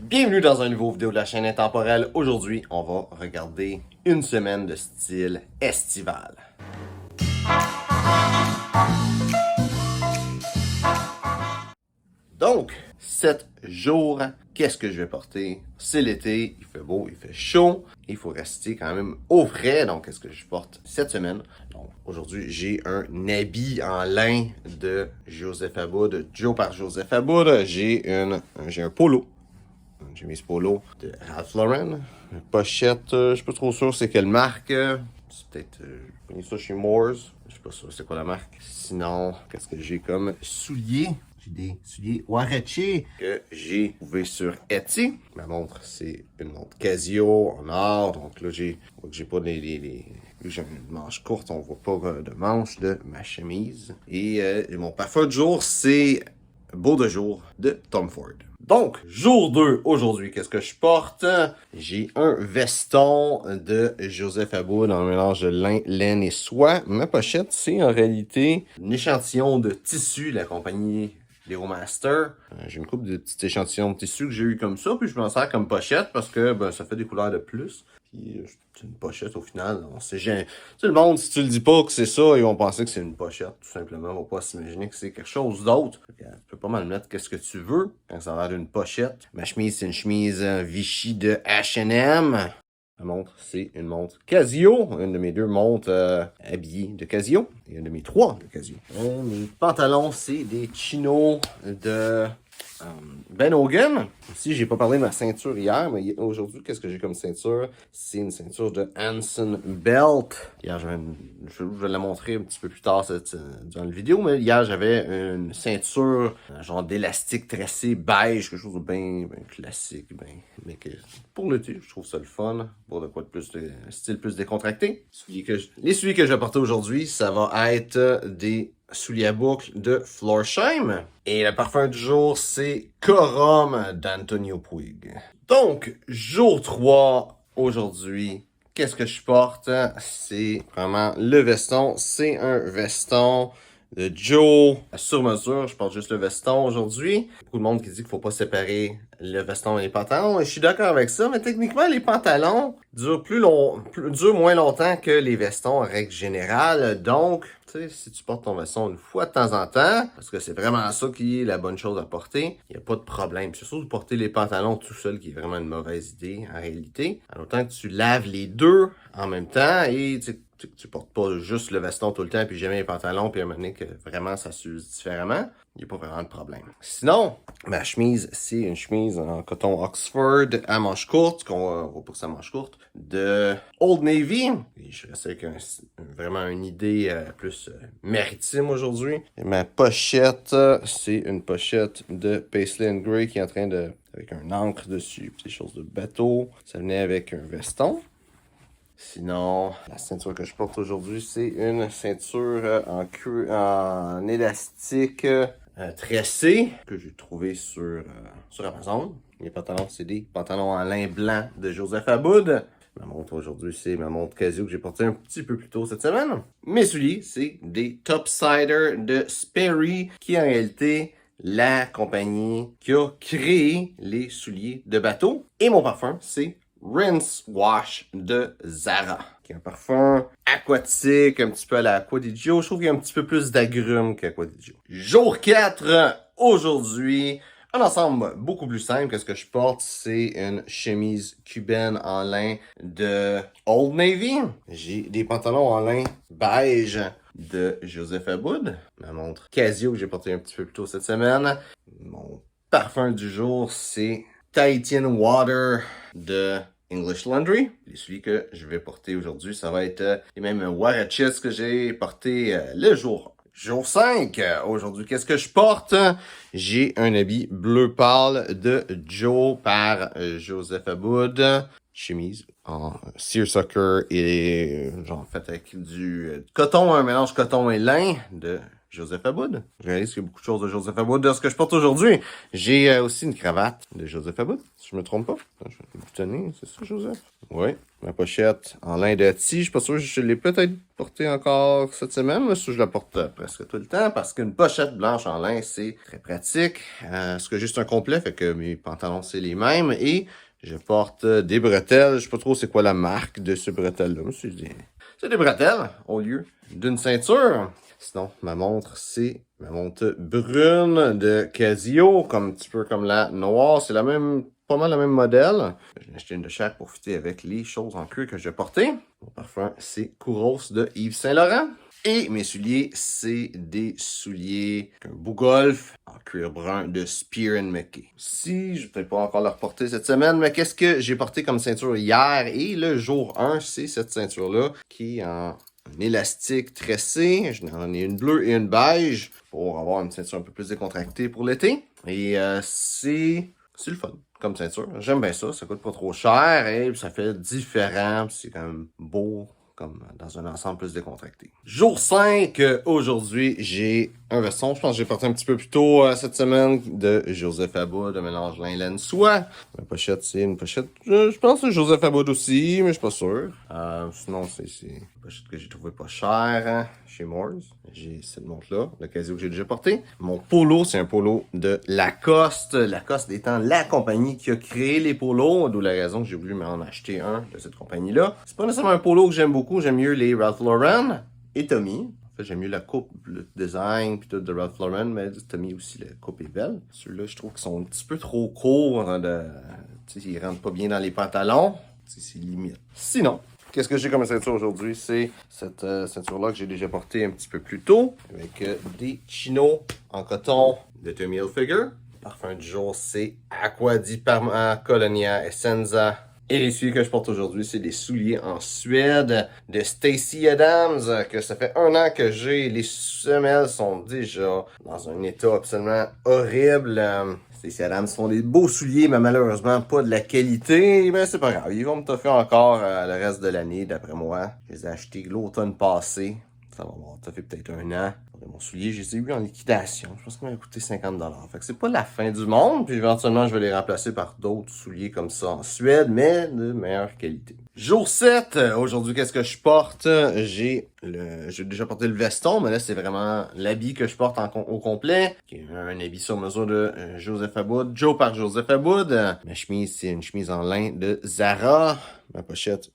Bienvenue dans un nouveau vidéo de la chaîne Intemporelle. Aujourd'hui, on va regarder une semaine de style estival. Donc, 7 jours, qu'est-ce que je vais porter? C'est l'été, il fait beau, il fait chaud, il faut rester quand même au frais. Donc, qu'est-ce que je porte cette semaine? Donc, aujourd'hui, j'ai un habit en lin de Joseph Aboud, Joe par Joseph Aboud. J'ai un polo. J'ai mis ce polo de Ralph Lauren. Une pochette, je suis pas trop sûr c'est quelle marque. C'est peut-être, j'ai pris ça chez Moores. Je suis pas sûr c'est quoi la marque. Sinon, qu'est-ce que j'ai comme souliers? J'ai des souliers Huarache que j'ai trouvé sur Etsy. Ma montre, c'est une montre Casio en or. Donc là, j'ai pas j'ai une manche courte, on voit pas de manche de ma chemise. Et mon parfum de jour, c'est Beau de jour de Tom Ford. Donc, jour 2, aujourd'hui, qu'est-ce que je porte? J'ai un veston de Joseph Aboud dans un mélange de lin, laine et soie. Ma pochette, c'est en réalité un échantillon de tissu de la compagnie Lero Master. J'ai une couple de petits échantillons de tissu que j'ai eu comme ça, puis je m'en sers comme pochette parce que ça fait des couleurs de plus. Puis c'est une pochette au final. Tu sais, le monde, si tu le dis pas que c'est ça, ils vont penser que c'est une pochette, tout simplement. Ils vont pas s'imaginer que c'est quelque chose d'autre. Tu peux pas mal mettre qu'est-ce que tu veux quand ça a l'air d'une pochette. Ma chemise, c'est une chemise Vichy de H&M. La montre, c'est une montre Casio. Une de mes deux montres habillées de Casio. Et une de mes trois de Casio. Mes pantalons, c'est des chinos de Ben Hogan. Ici, j'ai pas parlé de ma ceinture hier, mais aujourd'hui, qu'est-ce que j'ai comme ceinture? C'est une ceinture de Hanson Belt. Hier, je vais la montrer un petit peu plus tard dans la vidéo, mais hier, j'avais une ceinture, genre d'élastique tressé beige, quelque chose de bien classique, mais que pour l'été, je trouve ça le fun. Pour de quoi de plus, de style plus décontracté. Les souliers que je vais porter aujourd'hui, ça va être des souliers à boucles de Florsheim. Et le parfum du jour, c'est Corum d'Antonio Puig. Donc, jour 3, aujourd'hui, qu'est-ce que je porte? C'est vraiment le veston. C'est un veston de Joe sur mesure. Je porte juste le veston aujourd'hui. Beaucoup de monde qui dit qu'il faut pas séparer le veston et les pantalons. Et je suis d'accord avec ça, mais techniquement, les pantalons durent moins longtemps que les vestons en règle générale. Donc, tu sais, si tu portes ton veston une fois de temps en temps, parce que c'est vraiment ça qui est la bonne chose à porter, il n'y a pas de problème. C'est surtout de porter les pantalons tout seul qui est vraiment une mauvaise idée en réalité. En autant que tu laves les deux en même temps et tu portes pas juste le veston tout le temps puis jamais les pantalons puis à un moment donné que vraiment ça s'use différemment, il n'y a pas vraiment de problème. Sinon, ma chemise, c'est une chemise en coton Oxford à manche courte, qu'on va pour sa manche courte, de Old Navy. Et je reste avec vraiment une idée plus maritime aujourd'hui. Et ma pochette, c'est une pochette de Paisley & Grey qui est en train de, avec un encre dessus, des choses de bateau. Ça venait avec un veston. Sinon, la ceinture que je porte aujourd'hui, c'est une ceinture en élastique tressé que j'ai trouvé sur Amazon. Les pantalons, c'est des pantalons en lin blanc de Joseph Aboud. Ma montre aujourd'hui, c'est ma montre Casio que j'ai portée un petit peu plus tôt cette semaine. Mes souliers, c'est des Topsider de Sperry, qui est en réalité la compagnie qui a créé les souliers de bateau. Et mon parfum, c'est Rinse Wash de Zara, qui est un parfum aquatique, un petit peu à la Acqua di Gio. Je trouve qu'il y a un petit peu plus d'agrumes qu'Acqua di Gio. Jour 4, aujourd'hui, un ensemble beaucoup plus simple que ce que je porte, c'est une chemise cubaine en lin de Old Navy. J'ai des pantalons en lin beige de Joseph Aboud. Ma montre Casio que j'ai porté un petit peu plus tôt cette semaine. Mon parfum du jour, c'est Tahitian Water de English Laundry. Les souliers que je vais porter aujourd'hui, ça va être les mêmes Huaraches que j'ai porté le jour 5. Aujourd'hui, qu'est-ce que je porte? J'ai un habit bleu pâle de Joe par Joseph Aboud. Chemise en seersucker et genre fait avec du coton, un mélange coton et lin de Joseph Aboud. Je réalise qu'il y a beaucoup de choses de Joseph Aboud dans ce que je porte aujourd'hui. J'ai aussi une cravate de Joseph Aboud, si je me trompe pas. Je vais le boutonner, c'est ça, Joseph? Oui. Ma pochette en lin de tige. Je suis pas sûr, je l'ai peut-être portée encore cette semaine, mais ça, je la porte presque tout le temps parce qu'une pochette blanche en lin, c'est très pratique. Ce que j'ai, c'est un complet, fait que mes pantalons, c'est les mêmes. Et je porte des bretelles. Je sais pas trop c'est quoi la marque de ces bretelles-là. C'est des bretelles au lieu d'une ceinture. Sinon, ma montre, c'est ma montre brune de Casio, comme un petit peu comme la noire. C'est la même, pas mal le même modèle. J'ai acheté une de chaque pour fitter avec les choses en cuir que je vais porter. Mon parfum, c'est Kouros de Yves Saint Laurent. Et mes souliers, c'est des souliers Bougolf en cuir brun de Spear & McKay. Si, je vais peut-être pas encore le reporter cette semaine, mais qu'est-ce que j'ai porté comme ceinture hier? Et le jour 1, c'est cette ceinture-là qui est en élastique tressé. J'en ai une bleue et une beige pour avoir une ceinture un peu plus décontractée pour l'été. Et c'est le fun comme ceinture. J'aime bien ça. Ça coûte pas trop cher et ça fait différent. C'est quand même beau comme dans un ensemble plus décontracté. Jour 5, aujourd'hui, j'ai un veston. Je pense que j'ai porté un petit peu plus tôt cette semaine de Joseph Aboud, de mélange lin laine soie. Ma pochette, c'est une pochette, je pense que c'est Joseph Aboud aussi, mais je suis pas sûr. Sinon, c'est une pochette que j'ai trouvé pas chère chez Moores. J'ai cette montre-là, le Casio que j'ai déjà porté. Mon polo, c'est un polo de Lacoste. Lacoste étant la compagnie qui a créé les polos, d'où la raison que j'ai voulu m'en acheter un de cette compagnie-là. C'est pas nécessairement un polo que j'aime beaucoup, j'aime mieux les Ralph Lauren et Tommy. En fait, j'aime mieux la coupe, le design, puis tout de Ralph Lauren, mais Tommy aussi, la coupe est belle. Ceux-là, je trouve qu'ils sont un petit peu trop courts, ils rentrent pas bien dans les pantalons. C'est limite. Sinon, qu'est-ce que j'ai comme ceinture aujourd'hui? C'est cette ceinture-là que j'ai déjà portée un petit peu plus tôt, avec des chinos en coton de Tommy Hilfiger. Parfum du jour, c'est Acqua di Parma Colonia Essenza. Et les souliers que je porte aujourd'hui, c'est des souliers en Suède de Stacy Adams, que ça fait 1 an que j'ai. Les semelles sont déjà dans un état absolument horrible. Stacy Adams font des beaux souliers, mais malheureusement pas de la qualité. Mais c'est pas grave, ils vont me t'offrir encore le reste de l'année, d'après moi. Je les ai achetés l'automne passé. Ça va m'avoir fait peut-être 1 an. Mon soulier, je les ai eu en liquidation. Je pense qu'il m'a coûté 50$. Fait que c'est pas la fin du monde. Puis éventuellement, je vais les remplacer par d'autres souliers comme ça en Suède, mais de meilleure qualité. Jour 7. Aujourd'hui, qu'est-ce que je porte? J'ai déjà porté le veston, mais là, c'est vraiment l'habit que je porte au complet. Qui est un habit sur mesure de Joseph Aboud. Joe par Joseph Aboud. Ma chemise, c'est une chemise en lin de Zara. Ma pochette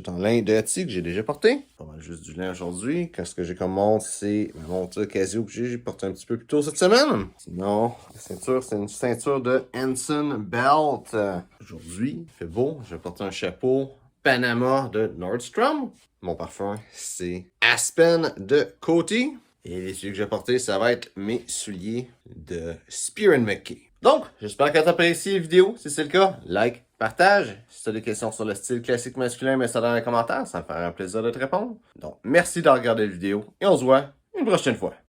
en lin de Etsy que j'ai déjà porté. Pas mal juste du lin aujourd'hui. Qu'est-ce que j'ai comme montre? C'est ma montre Casio que j'ai porté un petit peu plus tôt cette semaine. Sinon, la ceinture, c'est une ceinture de Hanson Belt. Aujourd'hui, il fait beau. Je vais porter un chapeau Panama de Nordstrom. Mon parfum, c'est Aspen de Coty. Et les souliers que j'ai portés, ça va être mes souliers de Spear & McKay. Donc, j'espère que tu as apprécié la vidéo. Si c'est le cas, like, partage. Si tu as des questions sur le style classique masculin, mets ça dans les commentaires. Ça me fera un plaisir de te répondre. Donc, merci d'avoir regardé la vidéo et on se voit une prochaine fois.